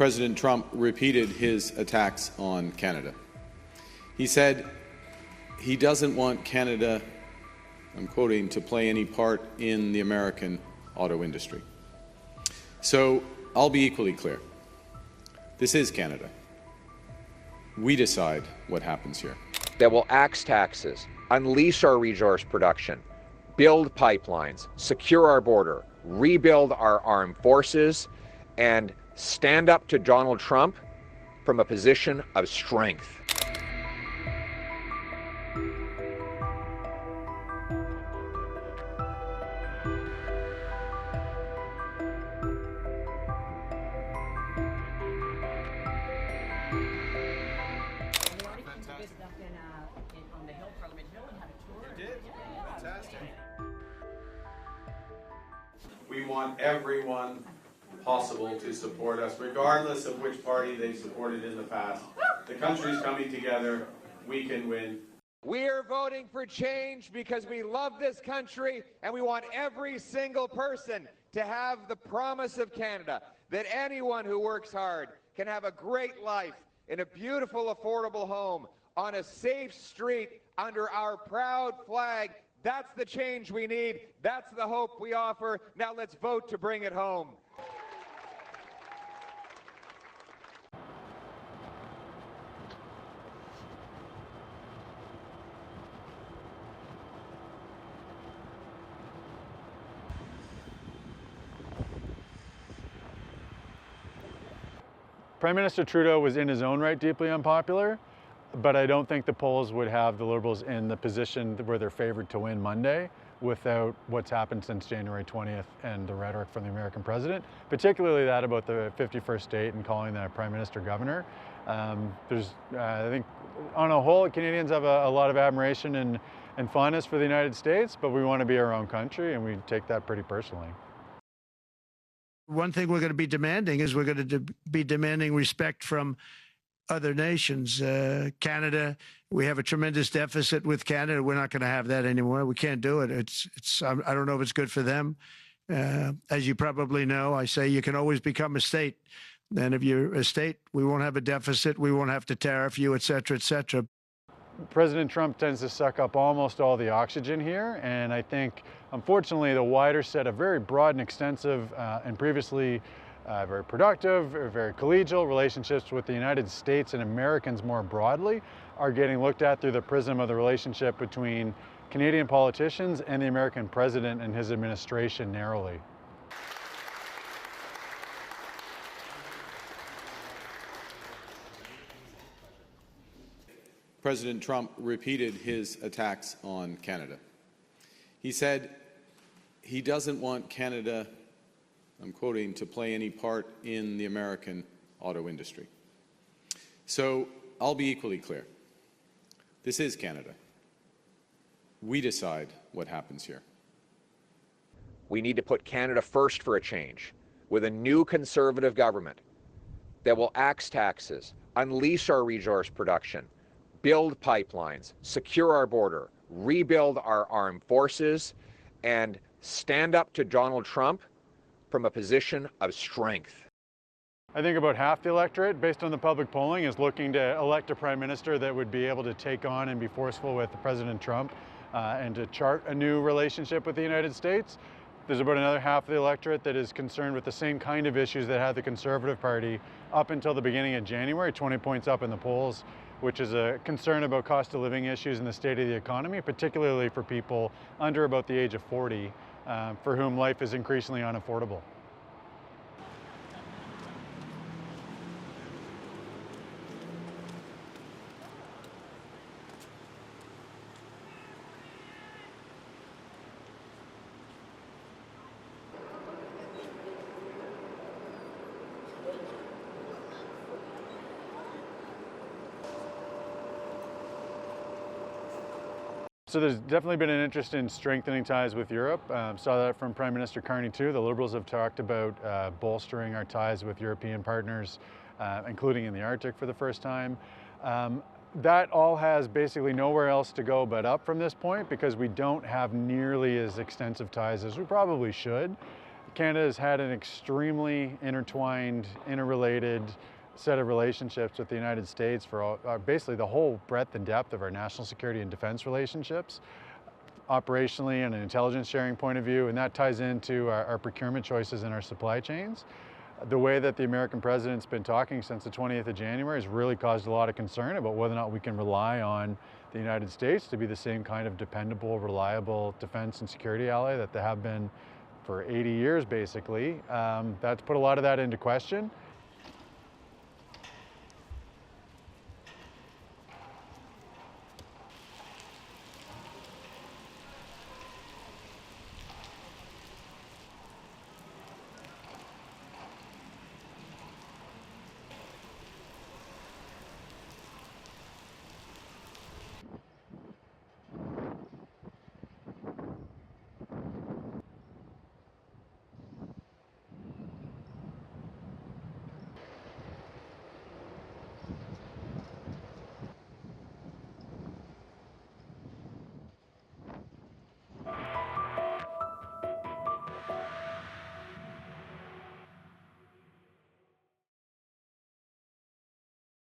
President Trump repeated his attacks on Canada. He said he doesn't want Canada, I'm quoting, to play any part in the American auto industry. So I'll be equally clear. This is Canada. We decide what happens here. That will axe taxes, unleash our resource production, build pipelines, secure our border, rebuild our armed forces, and stand up to Donald Trump from a position of strength. On the Hill, Parliament Hill, and had a tour. You did? Yeah. Fantastic. We want everyone possible to support us, regardless of which party they supported in the past. The country's coming together. We can win. We are voting for change because we love this country and we want every single person to have the promise of Canada, that anyone who works hard can have a great life in a beautiful, affordable home on a safe street under our proud flag. That's the change we need. That's the hope we offer. Now let's vote to bring it home. Prime Minister Trudeau was in his own right deeply unpopular, but I don't think the polls would have the Liberals in the position where they're favored to win Monday without what's happened since January 20th and the rhetoric from the American president, particularly that about the 51st state and calling the Prime Minister governor. I think on a whole, Canadians have a lot of admiration and fondness for the United States, but we want to be our own country and we take that pretty personally. One thing we're going to be demanding is we're going to be demanding respect from other nations. Canada, we have a tremendous deficit with Canada. We're not going to have that anymore. We can't do it. I don't know if it's good for them. As you probably know, I say you can always become a state. And if you're a state, we won't have a deficit. We won't have to tariff you, et cetera, et cetera. President Trump tends to suck up almost all the oxygen here, and I think, unfortunately, the wider set of very broad and extensive and previously very productive, very collegial relationships with the United States and Americans more broadly are getting looked at through the prism of the relationship between Canadian politicians and the American president and his administration narrowly. President Trump repeated his attacks on Canada. He said he doesn't want Canada, I'm quoting, to play any part in the American auto industry. So I'll be equally clear. This is Canada. We decide what happens here. We need to put Canada first for a change, with a new Conservative government that will axe taxes, unleash our resource production, build pipelines, secure our border, rebuild our armed forces, and stand up to Donald Trump from a position of strength. I think about half the electorate, based on the public polling, is looking to elect a prime minister that would be able to take on and be forceful with President Trump and to chart a new relationship with the United States. There's about another half of the electorate that is concerned with the same kind of issues that had the Conservative Party up until the beginning of January, 20 points up in the polls, which is a concern about cost of living issues and the state of the economy, particularly for people under about the age of 40, for whom life is increasingly unaffordable. So there's definitely been an interest in strengthening ties with Europe. Saw that from Prime Minister Carney too. The Liberals have talked about bolstering our ties with European partners, including in the Arctic for the first time. That all has basically nowhere else to go but up from this point because we don't have nearly as extensive ties as we probably should. Canada has had an extremely intertwined, interrelated set of relationships with the United States for basically the whole breadth and depth of our national security and defense relationships, operationally and an intelligence sharing point of view, and that ties into our procurement choices and our supply chains. The way that the American president's been talking since the 20th of January has really caused a lot of concern about whether or not we can rely on the United States to be the same kind of dependable, reliable defense and security ally that they have been for 80 years, basically. That's put a lot of that into question.